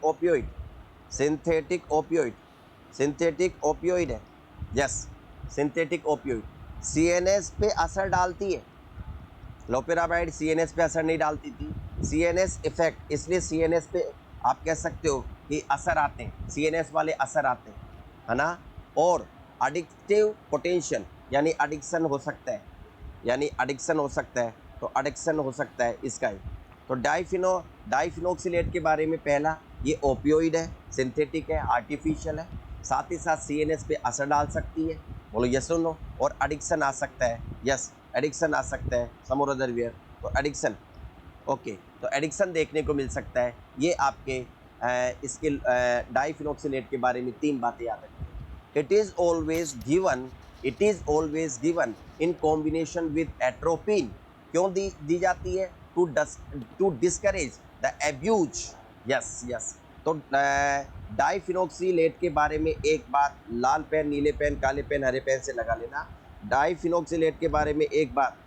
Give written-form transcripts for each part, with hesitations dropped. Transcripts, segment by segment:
Opioid, synthetic opioid, synthetic opioid है, yes synthetic opioid CNS पे असर डालती है। लोपेरामाइड सीएनएस पे असर नहीं डालती थी, सीएनएस इफेक्ट, इसलिए सीएनएस पे आप कह सकते हो कि असर आते हैं, सीएनएस वाले असर आते हैं, है ना। और एडिक्टिव पोटेंशियल यानी एडिक्शन हो सकता है, यानी एडिक्शन हो सकता है, तो एडिक्शन हो सकता है इसका ही। तो डाइफिनोक्सिलेट के बारे में पहला, ये ओपियोइड है, सिंथेटिक है, आर्टिफिशियल है, साथ ही साथ सीएनएस पे असर डाल सकती है, बोलो यस और नो। और एडिक्शन आ सकता है, यस एडिक्शन आ सकता है सम और अदर वेयर, तो एडिक्शन, ओके। तो एडिक्शन देखने को मिल सकता है। ये आपके इसके डाइफिनोक्सिलेट के बारे में 3 बातें याद रखें। It is always given, it is always given in combination with atropine. क्यों दी जाती है? To discourage the abuse, yes yes. तो डाइफिनोक्सिलेट के बारे में एक बात, लाल पेन, नीले पेन, काले पेन, हरे पेन से लगा लेना। डाइफिनोक्सिलेट के बारे में एक बात,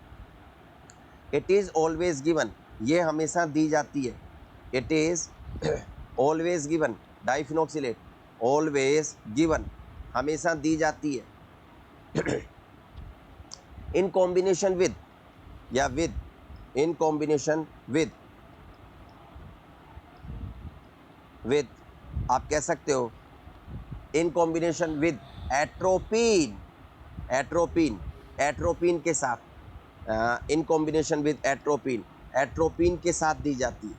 इट इज ऑलवेज गिवन, ये हमेशा दी जाती है, it is always given, diphenoxylate always given, हमेशा दी जाती है इन कॉम्बिनेशन विद, या with, in combination with, with आप कह सकते हो in combination with atropine, atropine, atropine के साथ, in combination with atropine, atropine के साथ दी जाती है,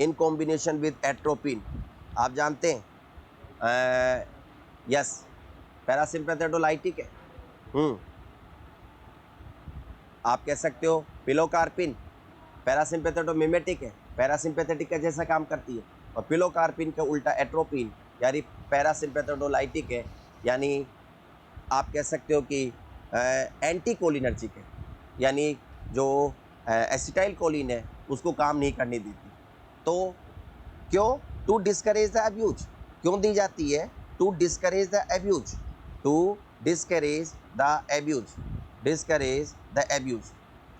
इन कॉम्बिनेशन विद एट्रोपिन। आप जानते हैं यस पैरासिम्पेथेडोलाइटिक है, आप कह सकते हो पिलोकार्पिन, पैरासिम्पेथेडोमिमेटिक है, पैरासिम्पेथेटिक का जैसा काम करती है, और पिलोकार्पिन का उल्टा एट्रोपिन यानी पैरासिम्पेथेडोलाइटिक है, यानी आप कह सकते हो कि एंटीकोलिनर्जिक है, यानी जो एसिटाइल कोलिन है उसको काम नहीं करने देती। तो क्यों? टू डिस्करेज द अब्यूज, क्यों दी जाती है? To discourage the abuse, to discourage the abuse, discourage the abuse.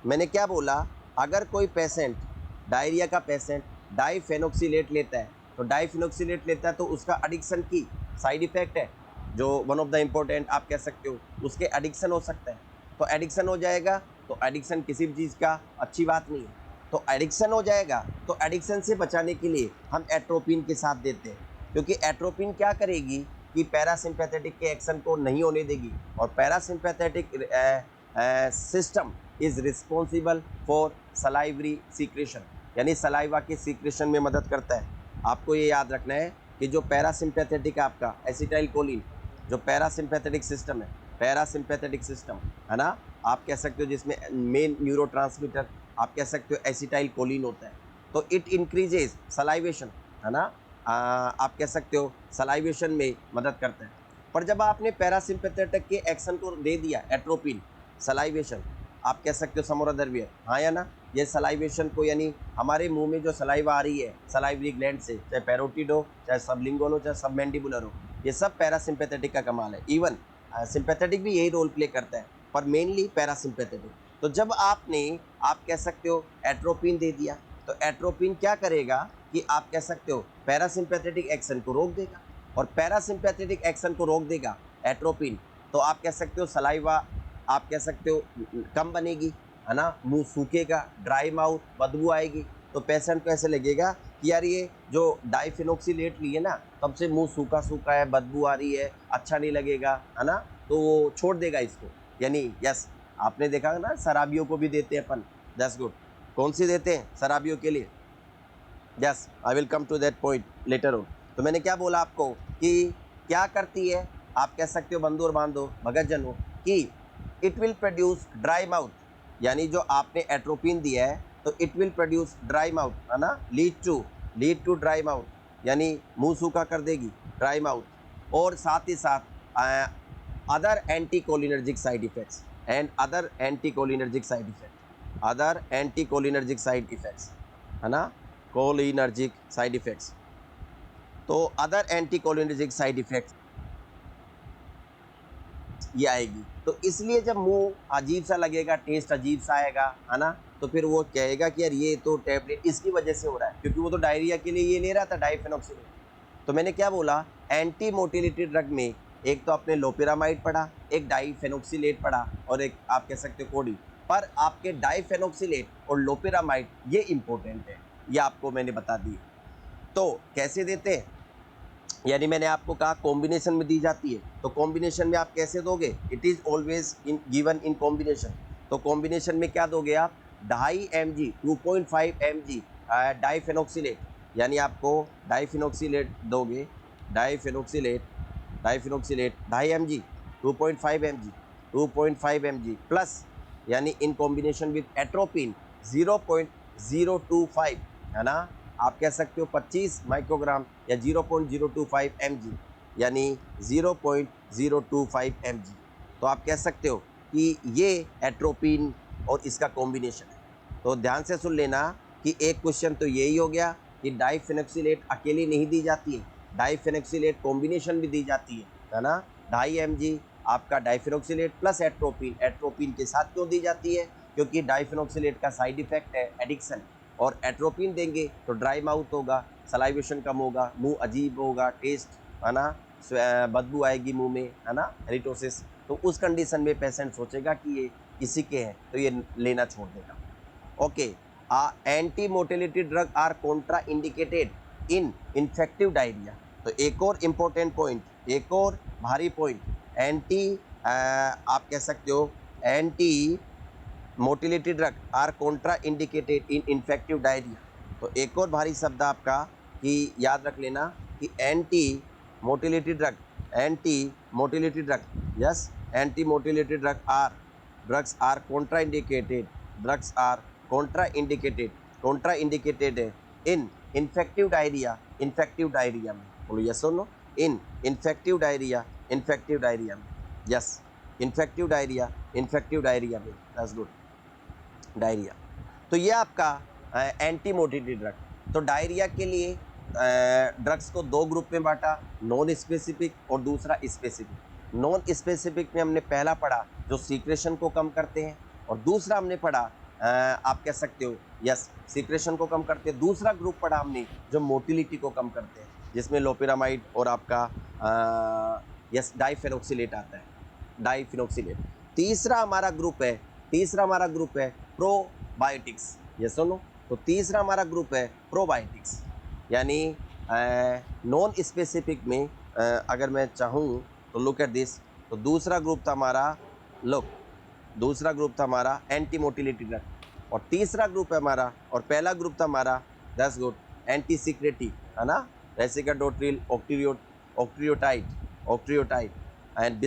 मैंने क्या बोला? अगर कोई पेशेंट, डायरिया का पेशेंट डाइफेनोक्सिलेट लेता है, तो डाइफेनोक्सिलेट लेता है तो उसका एडिक्शन की साइड इफेक्ट है, जो वन ऑफ द इम्पोर्टेंट आप कह सकते हो, उसके एडिक्शन हो सकता है। तो एडिक्शन हो जाएगा, तो एडिक्शन किसी भी चीज़ का अच्छी बात नहीं है। तो एडिक्शन हो जाएगा, तो एडिक्शन से बचाने के लिए हम एट्रोपिन के साथ देते हैं, क्योंकि एट्रोपिन क्या करेगी कि पैरासिम्पैथेटिक के एक्शन को नहीं होने देगी, और parasympathetic system is responsible for salivary secretion, यानी सलाइवा के सीक्रेशन में मदद करता है। आपको ये याद रखना है कि जो पैरासिम्पैथेटिक आपका एसिटाइल कोलिन, जो पैरासिम्पैथेटिक सिस्टम है, पैरासिम्पैथेटिक सिस्टम है ना, आप कह सकते हो जिसमें मेन न्यूरोट्रांसमीटर आप कह सकते हो एसिटाइल कोलिन होता है, तो इट इंक्रीजेज सलाइवेशन, है ना, आप कह सकते हो सलाइवेशन में मदद करता है। पर जब आपने पैरासिम्पैथेटिक के एक्शन को दे दिया एट्रोपिन, सलाइवेशन, आप कह सकते हो समोरा दरवियर, हाँ या ना, ये सलाइवेशन को, यानी हमारे मुंह में जो सलाइवा आ रही है सलाइवरी ग्लैंड से, चाहे पैरोटिड हो, चाहे सबलिंगुअल हो, चाहे सबमैंडिबुलर हो, ये सब पैरासिम्पैथेटिक का कमाल है। इवन सिंपैथेटिक भी यही रोल प्ले करता है, पर मेनली पैरासिम्पैथेटिक। तो जब आपने, आप कह सकते हो एट्रोपिन दे दिया, तो एट्रोपिन क्या करेगा कि आप कह सकते हो पैरासिम्पैथेटिक एक्शन को रोक देगा, और पैरासिम्पैथेटिक एक्शन को रोक देगा एट्रोपिन, तो आप कह सकते हो सलाइवा, आप कह सकते हो कम बनेगी, है ना, मुंह सूखेगा, ड्राई माउथ, बदबू आएगी। तो पेशेंट को ऐसे लगेगा कि यार ये जो डाइफिनोक्सिलेट लिए ना, तब से मुंह सूखा सूखा है, बदबू आ रही है, अच्छा नहीं लगेगा, है ना, तो वो छोड़ देगा इसको। यानी यस, आपने देखा ना शराबियों को भी देते हैं अपन, दैट्स गुड। कौन सी देते हैं शराबियों के लिए? Yes, I will come to that point later on. तो मैंने क्या बोला आपको कि क्या करती है, आप कह सकते हो बंधु और बांधो भगत जनो, कि it will produce dry mouth, यानी जो आपने एट्रोपिन दिया है तो it will produce dry mouth, है ना, लीड टू ड्राई माउथ, यानी मुंह सूखा कर देगी, ड्राई माउथ। और साथ ही साथ other anticholinergic side effects, and other anticholinergic side effect, other anticholinergic side effects, है ना, कोलिनर्जिक साइड इफेक्ट्स। तो अदर एंटीकोलिनर्जिक साइड इफेक्ट्स ये आएगी, तो इसलिए जब मुंह अजीब सा लगेगा, टेस्ट अजीब सा आएगा, है ना, तो फिर वो कहेगा कि यार ये तो टैबलेट इसकी वजह से हो रहा है, क्योंकि वो तो डायरिया के लिए ये ले रहा था डाइफेनॉक्सिलेट, तो मैंने क्या बोला, एंटी मोटिलिटी ड्रग में एक तो आपने लोपिरामाइड पढ़ा, एक डाइफेनोक्सिलेट पढ़ा और एक आप कह सकते हो कोडी। पर आपके डाइफेनोक्सिलेट और लोपिरामाइड ये इंपॉर्टेंट है, ये आपको मैंने बता दी। तो कैसे देते हैं, यानी मैंने आपको कहा कॉम्बिनेशन में दी जाती है, तो कॉम्बिनेशन में आप कैसे दोगे, it is always in given in combination. तो कॉम्बिनेशन में क्या दोगे आप, 2.5 mg 2.5 mg डाइफेनोक्सिलेट, यानी आपको डाइफेनोक्सिलेट दोगे, डाइफेनोक्सिलेट 2.5 mg 2.5 mg 2.5 mg प्लस, यानी इन कॉम्बिनेशन विद एट्रोपिन 0.025, है ना, आप कह सकते हो 25 माइक्रोग्राम या 0.025 mg, यानी 0.025 mg। तो आप कह सकते हो कि ये एट्रोपिन और इसका कॉम्बिनेशन है। तो ध्यान से सुन लेना कि एक क्वेश्चन तो यही हो गया कि डाइफेनोक्सिलेट अकेली नहीं दी जाती है, डाइफेनोक्सिलेट कॉम्बिनेशन भी दी जाती है ना। 2.5 mg आपका डाइफेनोक्सिलेट प्लस एट्रोपिन, एट्रोपिन के साथ क्यों दी जाती है, क्योंकि डाइफेनोक्सिलेट का साइड इफेक्ट है एडिक्शन, और एट्रोपिन देंगे तो ड्राई माउथ होगा, सलाइवेशन कम होगा, मुंह अजीब होगा, टेस्ट, है ना, बदबू आएगी मुंह में, है ना, हेरिटोसिस। तो उस कंडीशन में पेशेंट सोचेगा कि ये किसी के हैं तो ये लेना छोड़ देगा। Okay, anti motility drug are contraindicated in infective diarrhoea. तो एक और इम्पोर्टेंट पॉइंट, एक और भारी पॉइंट, एंटी आप कह सकते हो anti motility drug are contraindicated in infective diarrhoea. तो एक और भारी शब्द आपका कि याद रख लेना कि anti motility drug, anti motility drug, yes, anti motility drugs are contraindicated, drugs are contraindicated, contraindicated है in infective diarrhoea, infective diarrhoea में, बोलो यस और no, in infective diarrhoea, infective diarrhoea में, yes, infective diarrhoea, infective diarrhoea में, that's good, diarrhoea. तो ये आपका anti motility drug. तो डायरिया के लिए ड्रग्स को दो ग्रुप में बांटा, नॉन स्पेसिफिक और दूसरा स्पेसिफिक। नॉन स्पेसिफिक में हमने पहला पढ़ा जो सीक्रेशन को कम करते हैं, और दूसरा हमने पढ़ा आप कह सकते हो यस सीक्रेशन को कम करते हैं। दूसरा ग्रुप पढ़ा हमने जो मोटिलिटी को कम करते हैं, जिसमें लोपिरामाइड और आपका यस डाइफेनोक्सिलेट आता है, डाइफेनोक्सिलेट। तीसरा हमारा ग्रुप है, तीसरा हमारा ग्रुप है प्रोबायोटिक्स, ये सुनो। तो तीसरा हमारा ग्रुप है प्रोबायोटिक्स, यानी नॉन स्पेसिफिक में अगर मैं चाहूँ तो लुक एट दिस, तो दूसरा ग्रुप था हमारा, लुक, दूसरा ग्रुप था हमारा एंटी मोटिलिटी ड्रग, और तीसरा ग्रुप है हमारा, और पहला ग्रुप था हमारा दैट्स गुड एंटी सिक्रेटिव, है ना, racecadotril, octreotide, octreotide and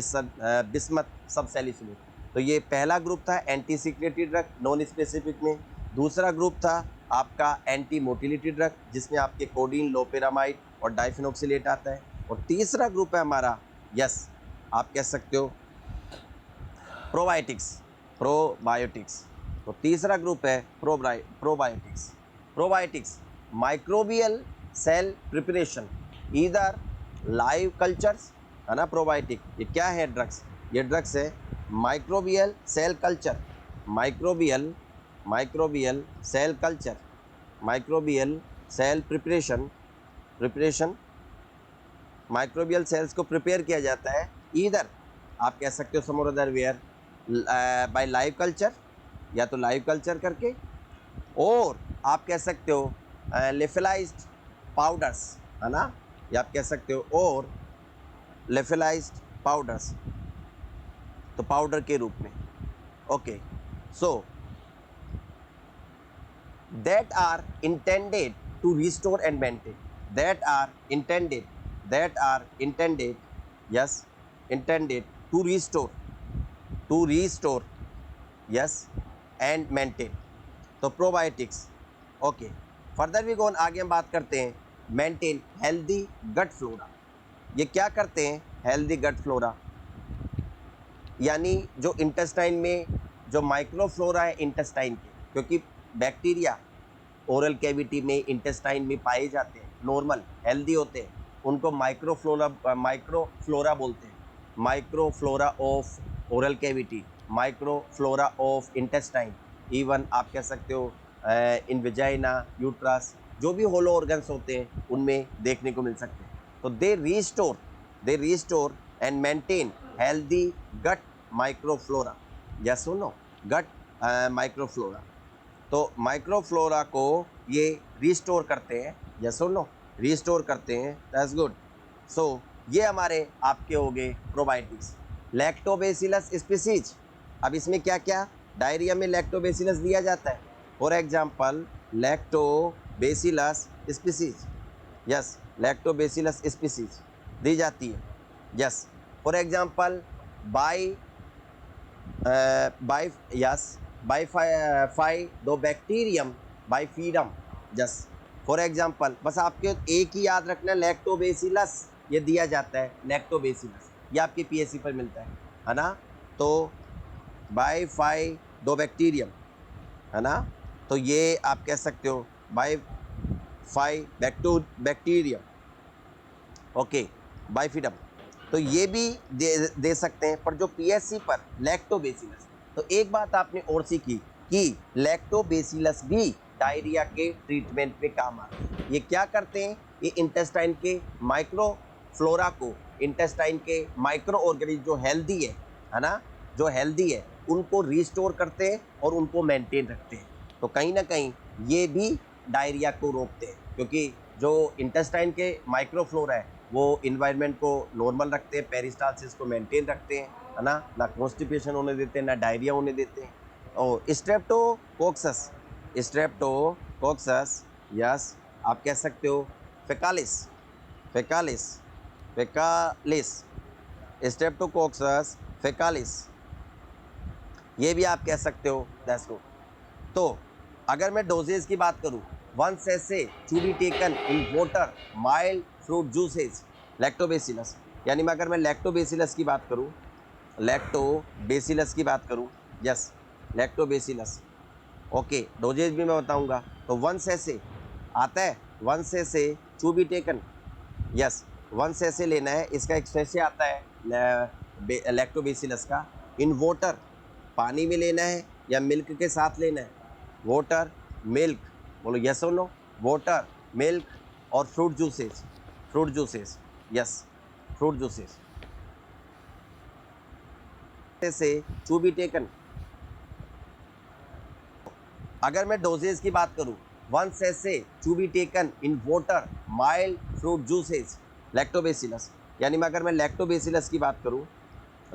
bismuth subsalicylate. तो ये पहला ग्रुप था anti secretory drug non specific में। दूसरा ग्रुप था आपका एंटी मोटिलिटी ड्रग, जिसमें आपके कोडीन, लोपेरामाइड और डाइफेनोक्सिलेट आता है। और तीसरा ग्रुप है हमारा, यस आप कह सकते हो प्रोबायोटिक्स, प्रोबायोटिक्स। तो तीसरा ग्रुप है probiotics. Probiotics microbial cell preparation, इधर लाइव कल्चर्स, है ना। प्रोबायोटिक ये क्या है ड्रग्स, ये ड्रग्स है microbial cell culture, microbial cell culture, microbial cell preparation, preparation, microbial cells को प्रिपेयर किया जाता है, इधर आप कह सकते हो सम और other where by live culture, या तो लाइव कल्चर करके, और आप कह सकते हो लिफिलाइज्ड पाउडर्स, है ना, या आप कह सकते हो और लिफिलाइज्ड पाउडर्स, तो पाउडर के रूप में। Okay, so that are intended to restore and maintain, that are intended yes intended to restore yes and maintain. तो probiotics. Okay, further we gone, आगे हम बात करते हैं मेंटेन हेल्दी गट फ्लोरा। ये क्या करते हैं हेल्दी गट फ्लोरा, यानी जो इंटेस्टाइन में जो माइक्रोफ्लोरा है इंटेस्टाइन के, क्योंकि बैक्टीरिया ओरल कैविटी में इंटेस्टाइन में पाए जाते हैं, नॉर्मल हेल्दी होते हैं, उनको माइक्रोफ्लोरा बोलते हैं, microflora of oral cavity, microflora of intestine, even आप कह सकते हो इन वेजाइना, यूट्रस, जो भी होलो ऑर्गन्स होते हैं उनमें देखने को मिल सकते हैं। तो they restore and maintain healthy gut microflora. Yes और नो? Gut microflora. तो माइक्रोफ्लोरा को ये रीस्टोर करते हैं। यस और नो? रीस्टोर करते हैं। That's good. सो ये हमारे आपके हो गए प्रोबायोटिक्स। लैक्टोबैसिलस स्पीसीज, अब इसमें क्या क्या, डायरिया में लैक्टोबैसिलस दिया जाता है। For example lactobacillus species, yes lactobacillus species दी जाती है। Yes for example by bifidobacterium bifidum. Just for example, बस आपके एक ही याद रखना, लैक्टोबैसिलस ये दिया जाता है, लैक्टोबैसिलस ये आपके पीएससी पर मिलता है ना। तो बाइफाइडोबैक्टीरियम है ना, तो ये आप कह सकते हो बाइफाइडोबैक्टीरियम, ओके बाइफिडम। तो ये भी दे सकते हैं, पर जो पीएससी पर लैक्टोबैसिलस, तो एक बात आपने और सीखी कि लैक्टोबैसिलस भी डायरिया के ट्रीटमेंट पे काम आते हैं। ये क्या करते हैं, ये इंटेस्टाइन के माइक्रो फ्लोरा को, इंटेस्टाइन के माइक्रो ऑर्गेनिज्म जो हेल्दी है ना, जो हेल्दी है उनको रिस्टोर करते हैं और उनको मेंटेन रखते हैं। तो कहीं ना कहीं ये भी डायरिया को रोकते हैं, क्योंकि जो इंटेस्टाइन के माइक्रो फ्लोरा है वो इन्वायरमेंट को नॉर्मल रखते हैं, पेरिस्टालसिस को मेंटेन रखते हैं, है ना कॉन्स्टिपेशन होने देते हैं, ना डायरिया होने देते हैं। और स्ट्रेप्टोकोक्सस, यस आप कह सकते हो फेकालिस, फेकालिस, फेकालिस, स्ट्रेप्टोकोक्सस फेकालिस, ये भी आप कह सकते हो। That's good. तो अगर मैं डोजेज की बात करूं, 1 sachet to be taken in water mild fruit juices lactobacillus, यानी मैं अगर मैं लैक्टोबैसिलस की बात करूं, लैक्टोबैसिलस की बात करूं, यस लैक्टोबैसिलस, ओके डोजेज भी मैं बताऊंगा। तो 1 सैशे आता है, 1 sachet to be taken, yes 1 sachet लेना है, इसका एक सैशे आता है लैक्टोबैसिलस का, इन वाटर पानी में लेना है या मिल्क के साथ लेना है, वाटर मिल्क, बोलो यस और नो, वाटर मिल्क और fruit juices, fruit juices, yes fruit juices से टू बी टेकन। अगर मैं डोजेज की बात करूं, 1 sachet to be taken in water mild fruit juices lactobacillus, यानी मैं अगर मैं लैक्टोबैसिलस की बात करूं,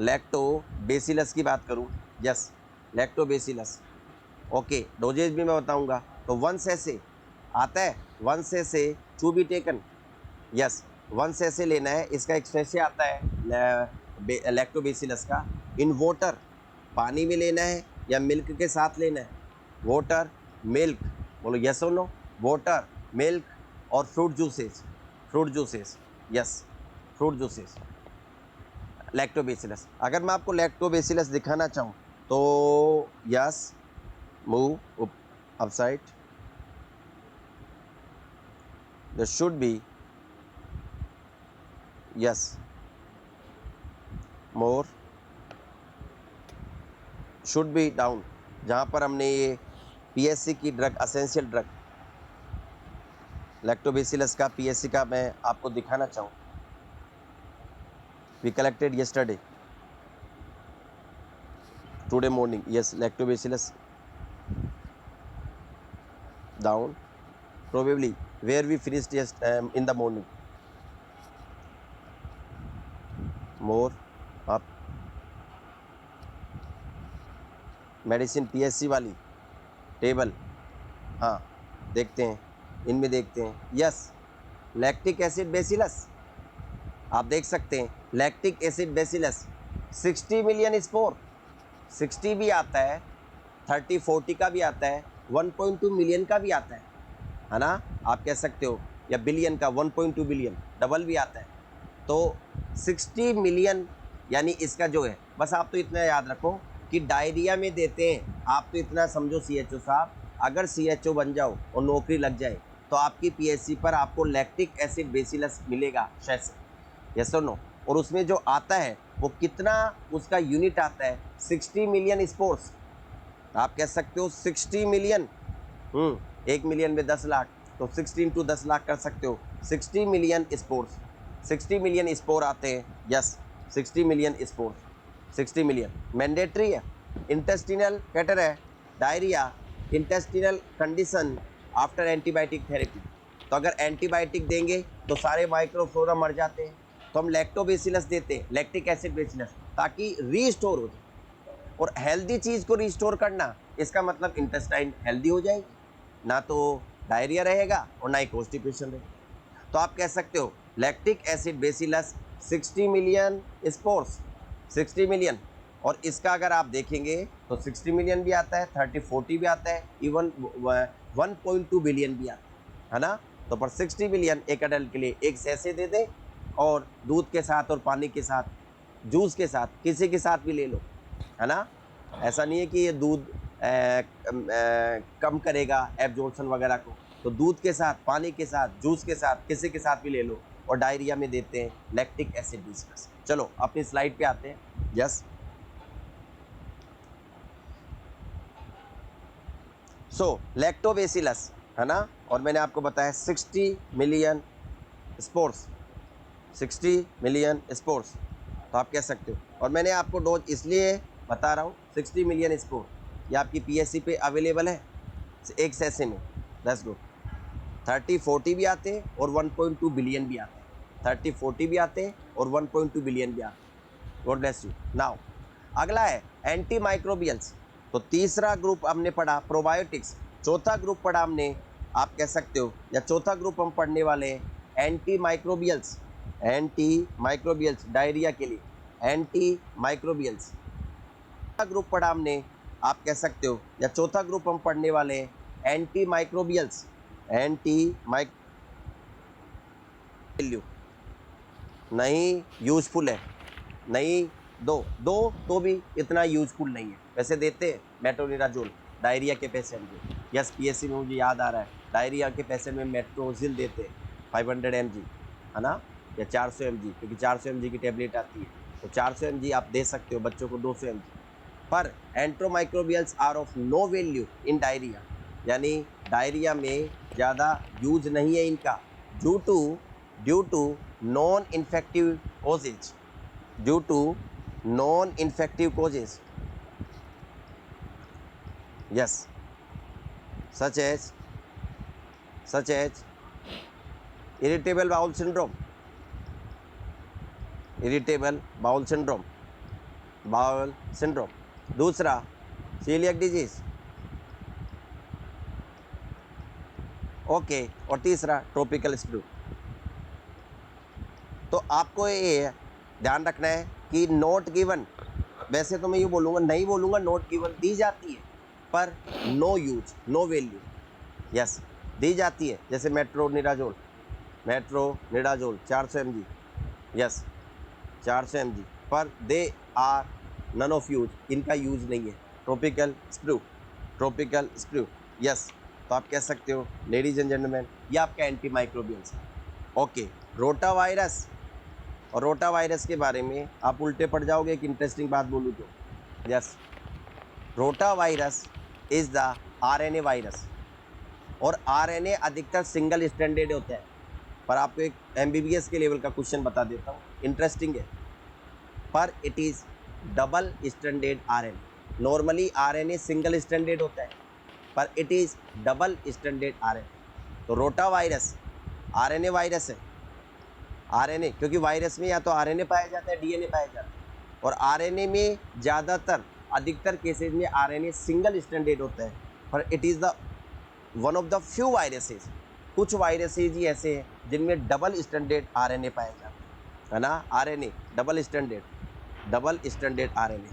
लैक्टोबैसिलस की बात करूं, यस लैक्टोबैसिलस, ओके डोजेज भी मैं बताऊंगा। तो 1 सैशे आता है, 1 sachet to be taken, yes 1 sachet लेना है, इसका एक सैशे आता है लैक्टोबैसिलस का, इन वाटर पानी में लेना है या मिल्क के साथ लेना है, वाटर मिल्क, बोलो यस और नो, वाटर मिल्क और fruit juices, fruit juices, yes fruit juices lactobacillus. अगर मैं आपको लैक्टोबैसिलस दिखाना चाहूँ तो yes move upside, there should be yes more should be down, जहाँ पर हमने ये पीएससी की ड्रग, असेंशियल ड्रग लैक्टोबैसिलस का, पीएससी का मैं आपको दिखाना चाहूँ, we collected yesterday today morning, yes lactobacillus down, probably where we finished in the morning, more up, medicine PSC वाली टेबल, हाँ देखते हैं, इनमें देखते हैं, यस लैक्टिक एसिड बेसिलस, आप देख सकते हैं lactic acid bacillus 60 million spore, 60 भी आता है, 30-40 का भी आता है, 1.2 मिलियन का भी आता है ना, आप कह सकते हो, या बिलियन का 1.2 बिलियन डबल भी आता है। तो 60 मिलियन यानी इसका जो है, बस आप तो इतना याद रखो कि डायरिया में देते हैं, आप तो इतना समझो सीएचओ साहब, अगर सीएचओ बन जाओ और नौकरी लग जाए तो आपकी पीएससी पर आपको लैक्टिक एसिड बेसिलस मिलेगा शायद से, यस और नो। और उसमें जो आता है वो कितना, उसका यूनिट आता है 60 मिलियन स्पोर्स, आप कह सकते हो 60 मिलियन, 1 मिलियन में 10 लाख, तो 16 into 10 लाख कर सकते हो, 60 मिलियन स्पोर्स, 60 मिलियन स्पोर आते हैं, yes 60 million spore, 60 million mandatory है। इंटेस्टिनल कैटर है, diarrhoea, intestinal condition after antibiotic therapy. तो अगर एंटीबायोटिक देंगे तो सारे माइक्रोफ्लोरा मर जाते हैं, तो हम लैक्टोबैसिलस देते हैं, लैक्टिक एसिड बेसिलस, ताकि रीस्टोर हो जाए। और हेल्दी चीज़ को रिस्टोर करना, इसका मतलब इंटेस्टाइन हेल्दी हो जाएगी, ना तो डायरिया रहेगा और ना ही कॉन्स्टिपेशन रहेगा। तो आप कह सकते हो lactic acid bacillus 60 million spores, 60 million. और इसका अगर आप देखेंगे तो 60 मिलियन भी आता है, 30-40 भी आता है, इवन 1.2 बिलियन भी आता है ना। तो पर 60 मिलियन एक अडल्ट के लिए एक सैसे दे दें, और दूध के साथ और पानी के साथ, जूस के साथ, किसी के साथ भी ले लो, है ना। ऐसा नहीं है कि ये दूध कम करेगा एब्जॉर्प्शन वगैरह को, तो दूध के साथ, पानी के साथ, जूस के साथ, किसी के साथ भी ले लो। और डायरिया में देते हैं लैक्टिक एसिड बेसिलस। चलो अपनी स्लाइड पे आते हैं, यस। सो लैक्टोबैसिलस, है ना, और मैंने आपको बताया 60 मिलियन स्पोर्स, 60 मिलियन स्पोर्स। तो आप कह सकते हो, और मैंने आपको डोज इसलिए बता रहा हूँ 60 मिलियन स्पोर, ये आपकी पीएससी पे अवेलेबल है एक सैसे में, 10 गुड। 30-40 भी आते हैं और 1.2 बिलियन भी आते हैं, 30-40 भी आते हैं और 1.2 बिलियन भी आते हैं। God bless you. नाउ अगला है एंटी माइक्रोबियल्स। तो तीसरा ग्रुप हमने पढ़ा प्रोबायोटिक्स, चौथा ग्रुप पढ़ा हमने, आप कह सकते हो, या चौथा ग्रुप हम पढ़ने वाले हैं anti microbials, anti microbials diarrhoea के लिए, एंटी माइक्रोबियल्स ग्रुप पढ़ा हमने, आप कह सकते हो, या चौथा ग्रुप हम पढ़ने वाले हैं anti microbials, anti micro value नहीं यूजफुल है, नहीं दो तो भी इतना यूजफुल नहीं है। वैसे देते हैं मेट्रोनिडाजोल डायरिया के पेशेंट को, यस पीएससी में मुझे याद आ रहा है, डायरिया के पेशेंट में मेट्रोजिल देते हैं 500 mg, है ना, या 400 mg, क्योंकि 400 mg की टेबलेट आती है, तो 400 mg आप दे सकते हो, बच्चों को 200 mg। पर antimicrobials are of no value in diarrhoea, यानी डायरिया में ज़्यादा यूज नहीं है इनका, due to non infective causes, due to non infective causes, yes, such as irritable bowel syndrome, irritable bowel syndrome, bowel syndrome. दूसरा coeliac disease, okay, और तीसरा tropical sprue. तो आपको ये ध्यान रखना है कि नोट गिवन, वैसे तो मैं ये बोलूँगा, नहीं बोलूँगा नोट गिवन, दी जाती है पर no use, no value, yes दी जाती है। जैसे मेट्रोनिडाजोल 400 mg, यस 400 mg, पर they are none of use, इनका यूज नहीं है। Tropical sprue, yes. तो आप कह सकते हो लेडीज एंड जेंटलमैन, ये आपका एंटी माइक्रोबियल्स है। ओके, रोटा वायरस, और रोटा वायरस के बारे में आप उल्टे पड़ जाओगे एक इंटरेस्टिंग बात बोलूँ तो, yes rota virus is the RNA virus, और आरएनए अधिकतर सिंगल स्टैंडर्ड होता है। पर आपको एक एमबीबीएस के लेवल का क्वेश्चन बता देता हूँ, इंटरेस्टिंग है, पर it is double standard RNA. Normally RNA single standard होता है, पर it is double standard RNA. तो रोटा वायरस आरएनए वायरस है, आरएनए, क्योंकि वायरस में या तो आरएनए पाया जाता है, डीएनए पाया जाता है, और आरएनए में ज़्यादातर अधिकतर केसेज में आरएनए सिंगल स्टैंडर्ड होता है, पर it is the one of the few viruses, कुछ वायरसेज ही ऐसे हैं जिनमें डबल स्टैंडर्ड आरएनए पाया जाता है ना। RNA double standard RNA,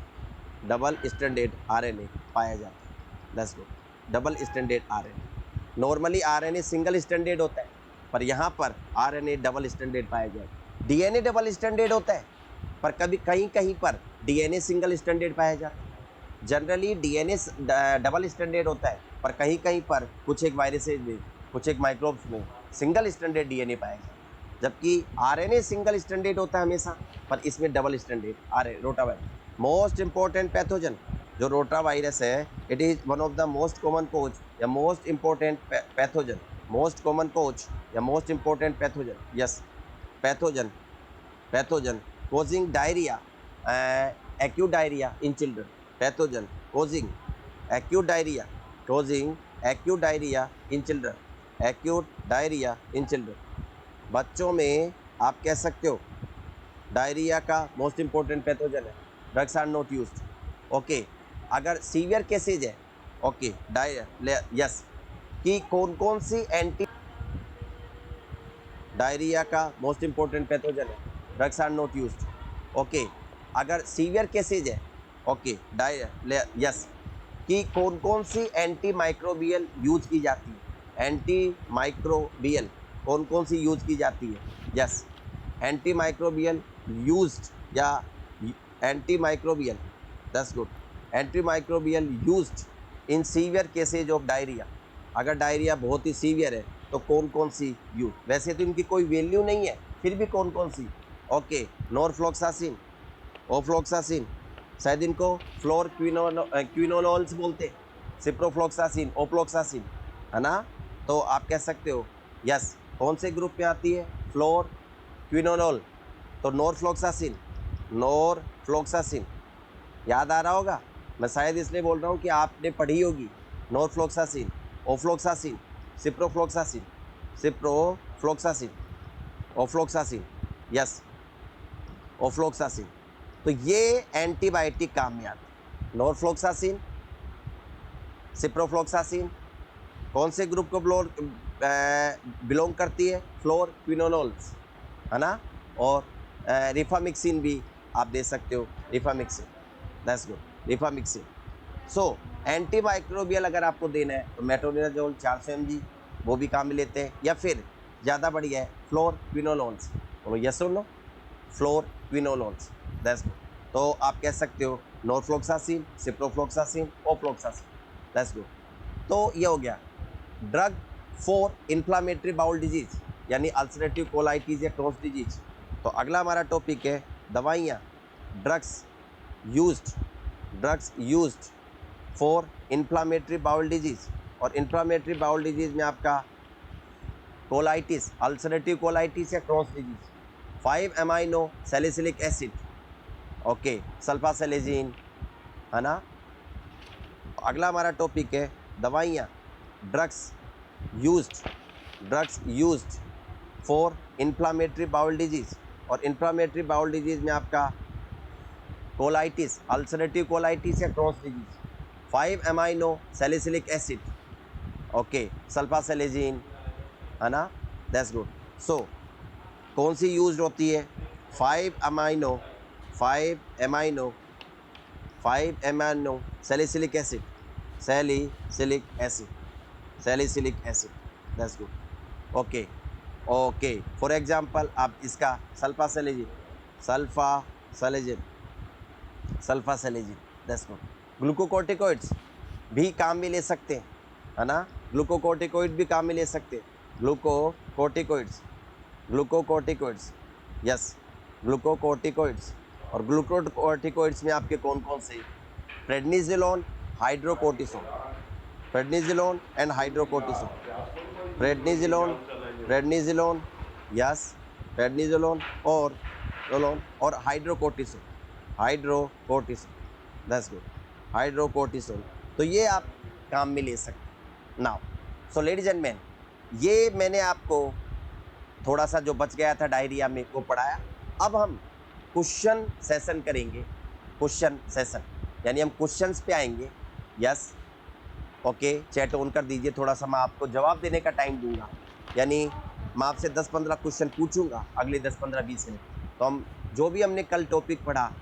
double standard RNA पाया जाता है। Let's go, double standard RNA. Normally RNA single standard होता है, पर यहाँ पर आरएनए डबल स्टैंडर्ड पाया जाता है। डीएनए डबल स्टैंडर्ड होता है, पर कभी कहीं कहीं पर डीएनए सिंगल स्टैंडर्ड पाया जाता है। जनरली डीएनए डबल स्टैंडर्ड होता है, पर कहीं कहीं पर कुछ एक वायरसेज में, कुछ एक माइक्रोब्स में सिंगल स्टैंडर्ड डीएनए पाया जाता है, जबकि आरएनए सिंगल स्टैंडर्ड होता है हमेशा, पर इसमें double standard RNA. Rotavirus most important pathogen, जो रोटा वायरस है, it is one of the most common cause या most important pathogen, most common cause या most important pathogen, yes pathogen pathogen causing diarrhea, acute diarrhea in children, pathogen causing acute diarrhea, causing acute diarrhea in children, acute diarrhea in children. बच्चों में आप कह सकते हो diarrhoea का most important pathogen है, drugs are not used. Okay, अगर severe cases है, ओके, यस, कि कौन कौन सी एंटी डायरिया का मोस्ट इंपॉर्टेंट पैथोजन है, drugs are not used. Okay, अगर सीवियर केसेज है, ओके, यस, कि कौन कौन सी एंटी माइक्रोबियल यूज की जाती है, एंटी माइक्रोबियल कौन कौन सी यूज की जाती है, यस, एंटी माइक्रोबियल यूज्ड या anti microbial, that's good, anti microbial used in severe cases of diarrhoea. अगर डायरिया बहुत ही सीवियर है तो कौन कौन सी यूज, वैसे तो इनकी कोई वैल्यू नहीं है, फिर भी कौन कौन सी, ओके, नॉरफ्लॉक्सासिन, ओफ्लॉक्सासिन, शायद इनको फ्लोर क्विनोलोल्स बोलते, सिप्रोफ्लॉक्सासिन, ओफ्लॉक्सासिन, है ना. तो आप कह सकते हो यस, कौन से ग्रुप में आती है, फ्लोर क्विनोलोल, तो नॉरफ्लॉक्सासिन, नॉरफ्लॉक्सासिन, याद आ रहा होगा, मैं शायद इसलिए बोल रहा हूँ कि आपने पढ़ी होगी, norfloxacin, ofloxacin, ciprofloxacin, ciprofloxacin, ofloxacin, yes, ofloxacin. तो ये एंटीबायोटिक काम में आते हैं. नॉरफ्लॉक्सासिन, सिप्रोफ्लॉक्सासिन कौन से ग्रुप को बिलोंग करती है, फ्लोर क्विनोलोल्स, है ना. और रिफामिक्सिन भी आप दे सकते हो, रिफामिक्सिन, दैट्स गुड, रिफामिक्सिन. सो एंटीमाइक्रोबियल अगर आपको देना है तो मेट्रोनिडाजोल 400 mg, वो भी काम में लेते हैं, या फिर ज़्यादा बढ़िया है फ्लोर क्विनोलोल्स. बोलो यस और no, fluoroquinolones, that's good. तो आप कह सकते हो norfloxacin, ciprofloxacin, ofloxacin, that's good. तो ये हो गया drug for inflammatory bowel disease, यानी अल्सरेटिव कोलाइटिस या क्रोन्स डिजीज. तो अगला हमारा टॉपिक है दवाइयाँ, drugs used for inflammatory bowel disease. और इन्फ्लामेटरी बाउल डिजीज में आपका कोलाइटिस, अल्सरेटिव कोलाइटिस या Crohn's disease, 5 amino salicylic acid, okay, sulfasalazine, है ना. अगला हमारा टॉपिक है दवाइयाँ, drugs used for inflammatory bowel disease. और इन्फ्लामेटरी बाउल डिजीज में आपका कोलाइटिस, अल्सरेटिव कोलाइटिस या Crohn's disease, 5 amino salicylic acid, okay, sulfasalazine, है ना, दैट्स गुड. सो कौन सी यूज होती है, 5 amino salicylic acid, salicylic acid, that's good. Okay, for example आप इसका सल्फासेलेजिन, दैट्स गुड. ग्लूकोकॉर्टिकॉइड्स भी काम में ले सकते हैं, है ना, ग्लूकोकॉर्टिकॉइड भी काम में ले सकते हैं, ग्लूकोकॉर्टिकॉइड्स, यस, ग्लूकोकॉर्टिकॉइड्स. और ग्लूकोकॉर्टिकॉइड्स में आपके कौन कौन से, प्रेडनिजोलोन, हाइड्रोकोर्टिसोन, प्रेडनिजोलोन एंड हाइड्रोकोर्टिसोन, प्रेडनिजोलोन, यस, प्रेडनिजोलोन और हाइड्रोकोर्टिसोन, दैट्स गुड, हाइड्रोकोर्टिसोन. तो ये आप काम में ले सकते हैं. Now so ladies and man, ये मैंने आपको थोड़ा सा जो बच गया था डायरिया में वो पढ़ाया. अब हम क्वेश्चन सेशन करेंगे, क्वेश्चन सेशन यानी हम क्वेश्चंस पे आएंगे. यस, ओके, चैट ऑन कर दीजिए, थोड़ा सा मैं आपको जवाब देने का टाइम दूंगा, यानी मैं आपसे 10-15 क्वेश्चन पूछूंगा अगले 10-15-20 मिनट. तो हम जो भी हमने कल टॉपिक पढ़ा